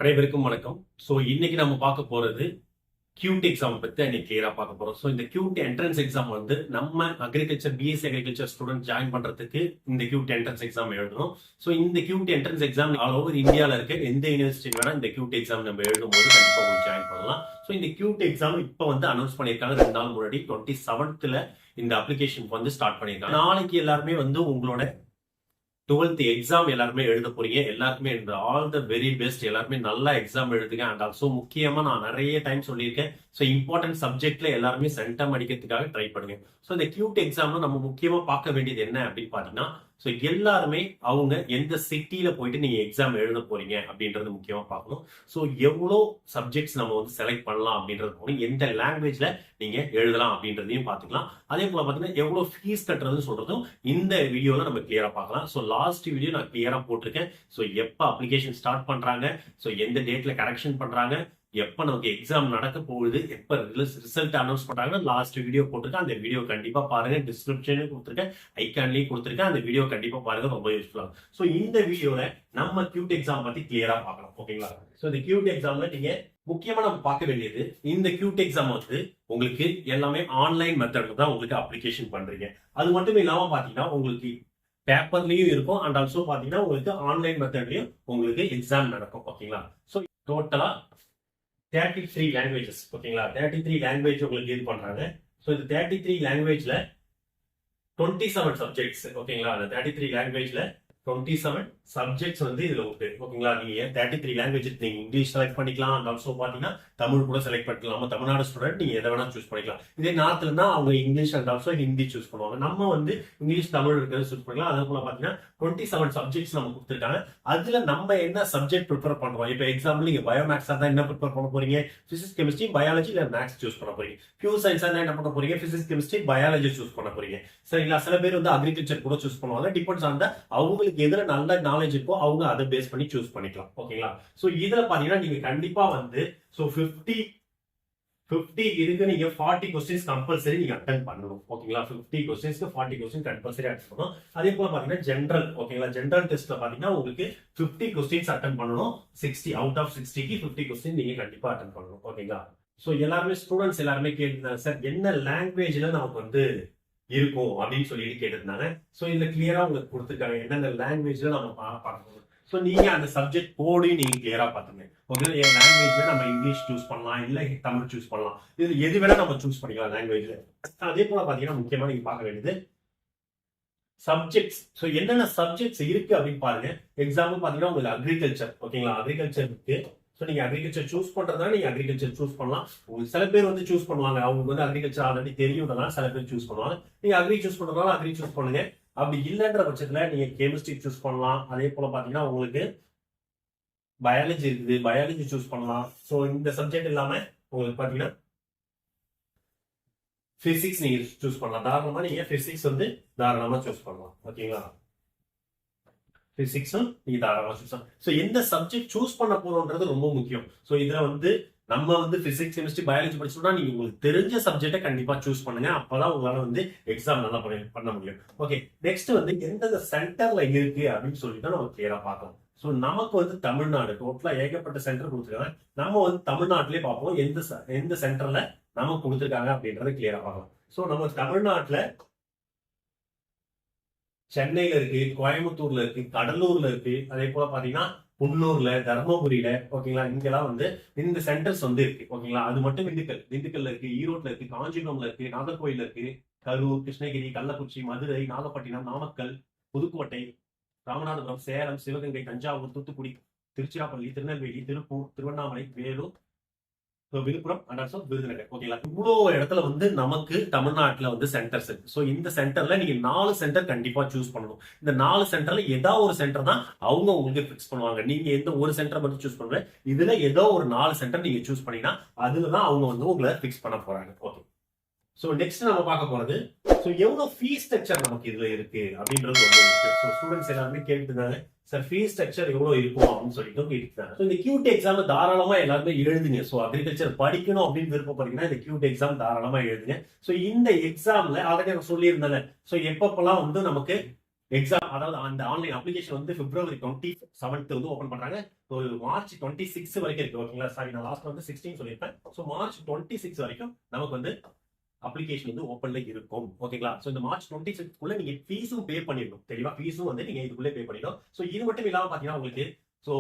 அனைவருக்கும் வணக்கம். ஸோ இன்னைக்கு நம்ம பார்க்க போறது கியூட் எக்ஸாம் பத்தி இன்னைக்கு கிளியரா பார்க்க போறோம். ஸோ இந்த கியூட் என்ட்ரன்ஸ் எக்ஸாம் வந்து நம்ம agriculture BSc agriculture student join பண்றதுக்கு இந்த கியூட் என்ட்ரன்ஸ் எக்ஸாம் எழுதணும். ஸோ இந்த cute entrance exam all over இந்தியாவில் இருக்க எந்த யூனிவர்சிட்டி வேணா இந்த கியூட் எக்ஸாம் நம்ம எழுதும் போது கண்டிப்பா போய் ஜாயின் பண்ணலாம். ஸோ இந்த கியூட் எக்ஸாம் இப்போ வந்து அனௌன்ஸ் பண்ணியிருக்காங்க 2 நாள் முன்னாடி 27th இந்த அப்ளிகேஷன் வந்து ஸ்டார்ட் பண்ணியிருக்காங்க. நாளைக்கு எல்லாருமே வந்து உங்களோட 12th எக்ஸாம் எல்லாருமே எழுத போறீங்க. எல்லாருக்குமே ஆல் த வெரி பெஸ்ட். எல்லாருமே நல்லா எக்ஸாம் எழுதுங்க. அண்ட் ஆல்சோ முக்கியமா நான் நிறைய டைம் சொல்லியிருக்கேன். ஸோ இம்பார்ட்டன்ட் சப்ஜெக்ட்ல எல்லாருமே சென்டம் அடிக்கிறதுக்காக ட்ரை பண்ணுங்க. ஸோ இந்த கியூட் எக்ஸாம்ல நம்ம முக்கியமா பார்க்க வேண்டியது என்ன அப்படின்னு பாத்தீங்கன்னா, ஸோ எல்லாருமே அவங்க எந்த சிட்டியில போயிட்டு நீங்க எக்ஸாம் எழுத போறீங்க அப்படின்றது முக்கியமா பார்க்கணும். ஸோ எவ்வளோ சப்ஜெக்ட்ஸ் நம்ம வந்து செலக்ட் பண்ணலாம் அப்படின்றது போகணும், எந்த லாங்குவேஜ்ல நீங்க எழுதலாம் அப்படின்றதையும் பார்த்துக்கலாம். அதே போல பார்த்தீங்கன்னா எவ்வளோ ஃபீஸ் கட்டுறதுன்னு சொல்றதும் இந்த வீடியோல நம்ம கிளியரா பார்க்கலாம். ஸோ லாஸ்ட் வீடியோ நான் கிளியரா போட்டிருக்கேன். ஸோ எப்போ அப்ளிகேஷன் ஸ்டார்ட் பண்றாங்க, ஸோ எந்த டேட்ல கரெக்ஷன் பண்றாங்க, எப்ப நமக்கு எக்ஸாம் நடக்க போகுது, எப்ப ரிசல்ட் அனௌன்ஸ் பண்றாங்கன்னா லாஸ்ட் வீடியோ போட்டிருக்கேன். அந்த வீடியோ கண்டிப்பா பாருங்க. டிஸ்கிரிப்ஷன்லயும் கொடுத்துருக்கேன், ஐகான்லயும் கொடுத்துருக்கேன். அந்த வீடியோ கண்டிப்பா பாருங்க, ரொம்ப யூஸ்ஃபுல்லா. ஸோ இந்த வீடியோல நம்ம கியூட் எக்ஸாம் பத்தி கிளியரா பார்க்கலாம். ஓகேங்களா? ஸோ இந்த கியூட் எக்ஸாம்ல நீங்க முக்கியமா நம்ம பார்க்க வேண்டியது, இந்த கியூட் எக்ஸாம் வந்து உங்களுக்கு எல்லாமே ஆன்லைன் மெத்தட்ல தான் உங்களுக்கு அப்ளிகேஷன் பண்றீங்க. அது மட்டும் இல்லாம பாத்தீங்கன்னா உங்களுக்கு பேப்பர்லயும் இருக்கும். அண்ட் ஆல்சோ பாத்தீங்கன்னா உங்களுக்கு ஆன்லைன் மெத்தட்லயும் உங்களுக்கு எக்ஸாம் நடக்கும். ஓகேங்களா? ஸோ டோட்டலா 33 லாங்குவேஜஸ். ஓகேங்களா? 33 லாங்குவேஜ் உங்களுக்கு இது பண்றாங்க. ஸோ இந்த 33 லாங்குவேஜ்ல 27 சப்ஜெக்ட்ஸ். ஓகேங்களா? அந்த 33 லாங்குவேஜ்ல 27 சப்ஜெக்ட்ஸ் வந்து இதுல உண்டு. ஓகேங்களா? நீங்க 33 லாங்குவேஜ் நீங்க இங்கிலீஷ் செலக்ட் பண்ணிக்கலாம். அண்ட் ஆல்சோ பாத்தீங்கன்னா தமிழ் கூட செலக்ட் பண்ணிக்கலாம். நம்ம தமிழ்நாடு ஸ்டூடெண்ட் நீங்க எதை வேணா சூஸ் பண்ணிக்கலாம். இதே நார்த்லன்னா அவங்க English and also Hindi choose பண்ணுவாங்க. நம்ம வந்து இங்கிலீஷ் தமிழ் இருக்கிறத சூஸ் பண்ணிக்கலாம். அதே போல பாத்தீங்கன்னா 27 சப்ஜெக்ட்ஸ் நம்ம கொடுத்துருக்காங்க. அதுல நம்ம என்ன சப்ஜெக்ட் ப்ரிப்பேர் பண்றோம். இப்போ எக்ஸாம்பிள் நீங்க பயோமேக்ஸா தான் என்ன ப்ரிப்பேர் பண்ண போறீங்க, பிசிக்ஸ் கெமிஸ்ட்ரி பயாலஜி இல்ல மேக்ஸ் சூஸ் பண்ண போறீங்க. பியூர் சயின்ஸா என்ன பண்ண போறீங்க, பிசிக்ஸ் கெமிஸ்ட்ரி பயாலஜி சூஸ் பண்ண போறீங்க. சரிங்களா? சில பேர் வந்து அக்ரிகல்ச்சர் கூட சூஸ் பண்ணுவாங்க. டிபெண்ட்ஸ் ஆன் அவங்களுக்கு எதுல நல்ல நாலேஜ் இருக்கோ அவங்க அதை பேஸ் பண்ணி சூஸ் பண்ணிக்கலாம். ஓகேங்களா? சோ இதுல பாத்தீங்கன்னா நீங்க கண்டிப்பா வந்து 50 இருக்கு. நீங்க 40 கொஸ்டின்ஸ் கம்பல்சரி நீங்க அட்டென்ட் பண்ணணும். ஓகேங்களா? 50 கொஸ்டின்ஸ்க்கு 40 கொஸ்டின் கம்பல்சரி அட்டென்ட் பண்ணணும். அதே போல பாத்தீங்கன்னா ஜெனரல். ஓகேங்களா? ஜெனரல் டெஸ்ட்ல பாத்தீங்கன்னா உங்களுக்கு 50 கொஸ்டின்ஸ் அட்டென்ட் பண்ணணும். 60 அவுட் ஆஃப் 60க்கு 50 கொஸ்டின் நீங்க கண்டிப்பா அட்டென்ட் பண்ணணும். ஓகேங்களா? சோ எல்லாருமே ஸ்டூடெண்ட்ஸ் எல்லாருமே கேட்டிருந்தாங்க, சார் என்ன லாங்குவேஜ்ல நமக்கு வந்து இருக்கும் அப்படின்னு சொல்லிட்டு கேட்டிருந்தாங்க. சோ இதுல கிளியரா உங்களுக்கு கொடுத்துருக்காங்க என்னென்ன லாங்குவேஜ்ல நம்ம பார்க்கணும். ஸோ நீங்க அந்த சப்ஜெக்ட் கோடையும் நீங்க கிளியரா பார்த்துங்க. ஓகே, என் லாங்குவேஜ்ல நம்ம இங்கிலீஷ் சூஸ் பண்ணலாம், இல்ல தமிழ் சூஸ் பண்ணலாம். இது எது வேணா நம்ம சூஸ் பண்ணிக்கலாம் லாங்குவேஜ்ல. அதே போல பாத்தீங்கன்னா முக்கியமா நீங்க பார்க்க வேண்டியது சப்ஜெக்ட்ஸ். ஸோ என்னென்ன சப்ஜெக்ட்ஸ் இருக்கு அப்படின்னு பாருங்க. எக்ஸாம்பிள் பாத்தீங்கன்னா உங்களுக்கு அக்ரிகல்ச்சர். ஓகேங்களா? அக்ரிகல்ச்சர் இருக்கு. ஸோ நீங்க அக்ரிகல்ச்சர் சூஸ் பண்றதா நீங்க அக்ரிகல்ச்சர் சூஸ் பண்ணலாம். உங்களுக்கு சில பேர் வந்து சூஸ் பண்ணுவாங்க, அவங்களுக்கு வந்து அக்ரிகல்ச்சர் ஆல்ரெடி தெரியும்னால சில பேர் சூஸ் பண்ணுவாங்க. நீங்க அக்ரி சூஸ் பண்றதால அக்ரி சூஸ் பண்ணுங்க. அப்படி இல்லைன்ற பட்சத்துல நீங்க கெமிஸ்ட்ரி சூஸ் பண்ணலாம். அதே போல பாத்தீங்கன்னா உங்களுக்கு பயாலஜி இருக்குது, பயாலஜி சூஸ் பண்ணலாம். ஸோ இந்த சப்ஜெக்ட் இல்லாம உங்களுக்கு பாத்தீங்கன்னா பிசிக்ஸ் நீங்க சூஸ் பண்ணலாம். தாராளமா நீங்க பிசிக்ஸ் வந்து தாராளமா சூஸ் பண்ணலாம். ஓகேங்களா? பிசிக்ஸும் நீங்க தாராளமா சூஸ் பண்ணலாம். ஸோ எந்த சப்ஜெக்ட் சூஸ் பண்ண போறோம்ன்றது ரொம்ப முக்கியம். ஸோ இதுல வந்து நம்ம வந்து பிசிக்ஸ் கெமிஸ்ட்ரி பயாலஜி படிச்சோம்னா நீங்க உங்களுக்கு தெரிஞ்ச சப்ஜெக்டை கண்டிப்பா சூஸ் பண்ணுங்க. அப்பதான் உங்களால வந்து எக்ஸாம் நல்லா பண்ண முடியும். ஓகே, நெக்ஸ்ட் வந்து எந்தெந்த சென்டர்ல இருக்கு அப்படின்னு சொல்லிட்டு நம்ம கிளியரா பார்க்கலாம். ஸோ நமக்கு வந்து தமிழ்நாடு டோட்டலா ஏகப்பட்ட சென்டர் கொடுத்துருக்காங்க. நம்ம வந்து தமிழ்நாட்டிலே பார்ப்போம் எந்த சென்டர்ல நமக்கு கொடுத்துருக்காங்க அப்படின்றத கிளியரா பார்க்கலாம். ஸோ நம்ம தமிழ்நாட்டுல சென்னையில இருக்கு, கோயம்புத்தூர்ல இருக்கு, கடலூர்ல இருக்கு, அதே போல பாத்தீங்கன்னா குன்னூர்ல, தர்மபுரியில, ஓகேங்களா, இங்கெல்லாம் வந்து இந்த சென்டர்ஸ் வந்து இருக்கு. ஓகேங்களா? அது மட்டும் திண்டுக்கல்ல இருக்கு, ஈரோட்ல இருக்கு, காஞ்சிபுரம்ல இருக்கு, நாகர்கோயில்ல இருக்கு, கரூர், கிருஷ்ணகிரி, கள்ளக்குறிச்சி, மதுரை, நாகப்பட்டினம், நாமக்கல், புதுக்கோட்டை, ராமநாதபுரம், சேலம், சிவகங்கை, தஞ்சாவூர், தூத்துக்குடி, திருச்சிராப்பள்ளி, திருநெல்வேலி, திருப்பூர், திருவண்ணாமலை, வேலூர், விழுப்புரம் அண்ட் ஆல்சோ விருதுநகர். ஓகேங்களா? இவ்வளவு இடத்துல வந்து நமக்கு தமிழ்நாட்டுல வந்து சென்டர்ஸ் இருக்கு. ஸோ இந்த சென்டர்ல நீங்க 4 சென்டர் கண்டிப்பா சூஸ் பண்ணணும். இந்த 4 சென்டர்ல ஏதாவது ஒரு சென்டர் தான் அவங்க உங்களுக்கு பிக்ஸ் பண்ணுவாங்க. நீங்க எந்த ஒரு சென்டர் மட்டும் சூஸ் பண்ணுங்க. இதுல ஏதோ ஒரு 4 சென்டர் நீங்க சூஸ் பண்ணீங்கன்னா அதுலதான் அவங்க வந்து உங்களை பிக்ஸ் பண்ண போறாங்க. ஓகே, ஸோ நெக்ஸ்ட் நம்ம பார்க்க போறது, ஸோ எவ்வளவு ஃபீஸ் ஸ்ட்ரக்சர் நமக்கு இதுல இருக்கு அப்படின்றது ரொம்ப முக்கியம். ஸோ ஸ்டூடெண்ட்ஸ் எல்லாருமே கேட்டுருந்தாங்க, சார் ஃபீஸ் ஸ்ட்ரக்சர் எவ்வளவு இருக்கும் அப்படின்னு சொல்லிட்டு கேட்டுருக்காங்க. ஸோ இந்த கியூட் எக்ஸாம் தாராளமா எல்லாருமே எழுதுங்க. ஸோ அக்ரிகல்ச்சர் படிக்கணும் அப்படின்னு விருப்பப்படுறீங்கன்னா இந்த கியூட் எக்ஸாம் தாராளமா எழுதுங்க. ஸோ இந்த எக்ஸாம்ல ஆல்ரெடி நான் சொல்லியிருந்தேன். ஸோ எப்பப்பெல்லாம் வந்து நமக்கு எக்ஸாம் அதாவது அந்த ஆன்லைன் அப்ளிகேஷன் வந்து பிப்ரவரி 27th வந்து ஓபன் பண்றாங்க. மார்ச் 26 வரைக்கும் இருக்கு. ஓகேங்களா? சாரி, நான் லாஸ்ட் வந்து 16 சொல்லியிருப்பேன். ஸோ மார்ச் 26 வரைக்கும் நமக்கு வந்து அப்ளிகேஷன் வந்து ஓப்பன்ல இருக்கும். ஓகேங்களா? ஸோ இந்த மார்ச் 26க்குள்ள நீங்க ஃபீஸும் பே பண்ணிடணும். தெளிவா ஃபீஸும் வந்து நீங்க இதுக்குள்ளே பே பண்ணிடணும். ஸோ இது மட்டும் இல்லாம பாத்தீங்கன்னா உங்களுக்கு ஸோ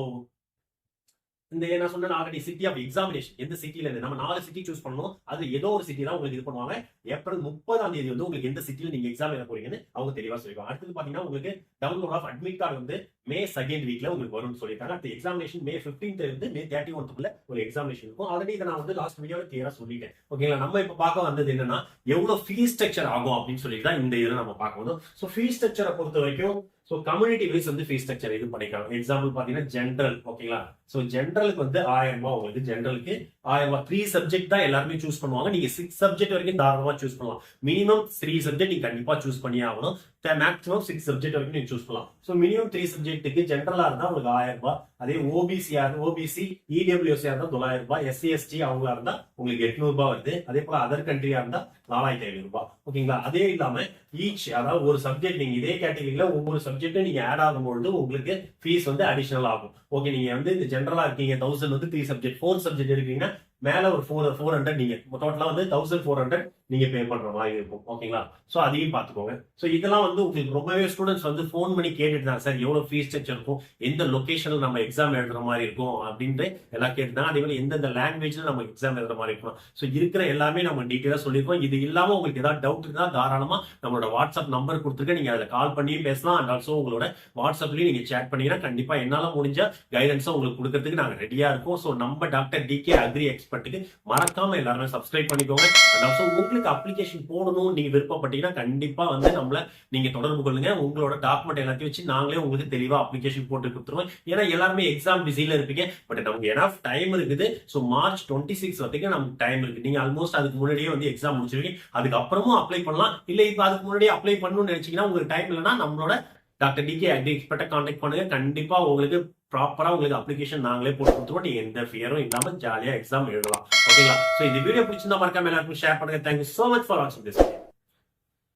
இந்த நான் சொன்ன ஆல்ரெடி சிட்டி ஆஃப் எக்ஸாமினேஷன் எந்த சிட்டில இருந்து நம்ம 4 சிட்டி சூஸ் பண்ணணும். அது ஏதோ ஒரு சிட்டி தான் உங்களுக்கு இது பண்ணுவாங்க. ஏப்ரல் 30ஆம் தேதி வந்து உங்களுக்கு எந்த சிட்டில நீங்க எக்ஸாம் எழுத போறீங்கன்னு அவங்க தெளிவா சொல்லிருக்காங்க. அடுத்து பாத்தீங்கன்னா உங்களுக்கு டவுன்லோட் ஆஃப் அட்மிட் கார்டு வந்து மே 2nd வீக்ல உங்களுக்கு வரும்னு சொல்லியிருக்காங்க. அடுத்து எக்ஸாமினேஷன் மே 15th இருந்து மே 31க்குள்ள ஒரு எக்ஸாமினேஷன் இருக்கும். ஆல்ரெடி இதை நான் வந்து லாஸ்ட் வீடியோல கிளியரா சொல்லிட்டேன். ஓகேங்களா? நம்ம இப்ப பார்க்க வந்தது என்னன்னா எவ்வளவு ஃபீஸ் ஸ்ட்ரக்சர் ஆகும் அப்படின்னு சொல்லிட்டு தான் இந்த இதில் நம்ம பார்க்கணும். ஸோ ஃபீஸ் ஸ்ட்ரக்சரை பொறுத்த வரைக்கும் ஸோ கம்யூனிட்டி வைஸ் வந்து ஃபீஸ் ஸ்ட்ரக்சர் இது பண்ணிக்கலாம். எக்ஸாம்பிள் பாத்தீங்கன்னா ஜென்ரல். ஓகேங்களா? ஸோ ஜென்ரலுக்கு வந்து 1000 ரூபாய் உங்களுக்கு ஜென்ரலுக்கு 1000 ரூபாய். 3 சப்ஜெக்ட் தான் எல்லாருமே சூஸ் பண்ணுவாங்க. நீங்க 6 சப்ஜெக்ட் வரைக்கும் தாராளமா சூஸ் பண்ணலாம். மினிமம் 3 சப்ஜெக்ட் நீங்க கண்டிப்பா சூஸ் பண்ணியே ஆகணும். மேக்ஸிமம் 6 சப்ஜெக்ட் வரைக்கும் நீங்க சூஸ் பண்ணலாம். ஸோ மினிமம் 3 சப்ஜெக்ட்டுக்கு ஜென்ரலா இருந்தா உங்களுக்கு 1000 ரூபாய். அதே ஓபிசி இடபிள்யூஎஸ் இருந்தா 900 ரூபாய். எஸ்சி எஸ்டி அவங்களா இருந்தா உங்களுக்கு 800 ரூபாய் வருது. அதே போல அதர் கண்ட்ரியா இருந்தா 4500 ரூபாய். ஓகேங்களா? அதே இல்லாம ஈச் அதாவது ஒரு சப்ஜெக்ட் நீங்க இதே கேட்டகரியில ஒவ்வொரு சப்ஜெக்டும் நீங்க ஆட் ஆகும்பொழுது உங்களுக்கு ஃபீஸ் வந்து அடிஷனல் ஆகும். ஓகே, நீங்க வந்து இந்த ஜென்ரலா இருக்கீங்க 1000 வந்து 3 சப்ஜெக்ட் 4 சப்ஜெக்ட் இருக்கீங்கன்னா மேல ஒரு 400 நீங்க டோட்டலா வந்து 1400 நீங்க பே பண்ற மாதிரி இருக்கும். ஓகேங்களா? சோ அதையும் பாத்துக்கோங்க. சோ இதெல்லாம் வந்து உங்களுக்கு ரொம்பவே ஸ்டூடெண்ட்ஸ் வந்து போன் பண்ணி கேட்டுட்டாங்க, சார் எவ்வளவு ஃபீஸ் ஸ்ட்ரக்சர் இருக்கும், எந்த லொகேஷன்ல நம்ம எக்ஸாம் எழுதுற மாதிரி இருக்கும் அப்படின்ட்டு எல்லாம் கேட்டுட்டாங்க. அதே மாதிரி எந்தெந்த லாங்குவேஜ்ல நம்ம எக்ஸாம் எழுதுற மாதிரி இருக்கும். சோ இருக்கிற எல்லாமே நம்ம டீட்டெயிலா சொல்லியிருக்கோம். இது இல்லாம உங்களுக்கு ஏதாவது டவுட் இருந்தா தாராளமா நம்மளோட வாட்ஸ்அப் நம்பர் கொடுத்துருக்கேன். நீங்க அதை கால் பண்ணியும் பேசலாம். அண்ட் ஆல்சோ உங்களோட வாட்ஸ்அப்லயும் நீங்க சேட் பண்ணீங்கன்னா கண்டிப்பா என்னால முடிஞ்ச கைடன்ஸா உங்களுக்கு கொடுக்கறதுக்கு நாங்க ரெடியா இருக்கோம். சோ நம்ம டாக்டர் டிகே அக்ரி எக்ஸ்பர்ட்டுக்கு மறக்காம எல்லாருமே சப்ஸ்கிரைப் பண்ணிக்கோங்க. அண்ட் ஆல்சோ உங்களுக்கு அப்ளிகேஷன் போடணும் நீங்க விருப்பப்பட்டீங்கன்னா கண்டிப்பா வந்து நம்மள நீங்க தொடர்பு கொள்ளுங்க. உங்களோட டாக்குமெண்ட் எல்லாத்தையும் வச்சு நாங்களே உங்களுக்கு தெளிவா அப்ளிகேஷன் போட்டு கொடுத்துருவோம். ஏன்னா எல்லாருமே எக்ஸாம் பிஸியில இருப்பீங்க. பட் நமக்கு எனஃப் டைம் இருக்குது. ஸோ மார்ச் 26 வரைக்கும் நமக்கு டைம் இருக்கு. நீங்க ஆல்மோஸ்ட் அதுக்கு முன்னாடியே வந்து எக்ஸாம் முடிச்சிருக்கீங்க. அதுக்கப்புறமும் அப்ளை பண்ணலாம். இல்ல இப்ப அதுக்கு முன்னாடியே அப்ளை பண்ணணும்னு நினைச்சீங்கன்னா உங்களுக்கு டைம் இல்லைன்னா நம்மளோட டாக்டர் டிகே அக்ரி எக்ஸ்பர்ட்டை கான்டாக்ட் பண்ணுங்க. கண்டிப்பா உங்களுக்கு ப்ராப்பரா உங்களுக்கு அப்ளிகேஷன் நாங்களே போட்டு கொடுத்துருவோம். நீங்க எந்த ஃபியரும் இல்லாம ஜாலியா எக்ஸாம் எழுதலாம். ஓகேங்களா? சோ இந்த வீடியோ பிடிச்சிருந்தா மறக்காம எல்லாருக்கும் ஷேர் பண்ணுங்க. தேங்க்யூ சோ மச் ஃபார் வாட்சிங் திஸ்.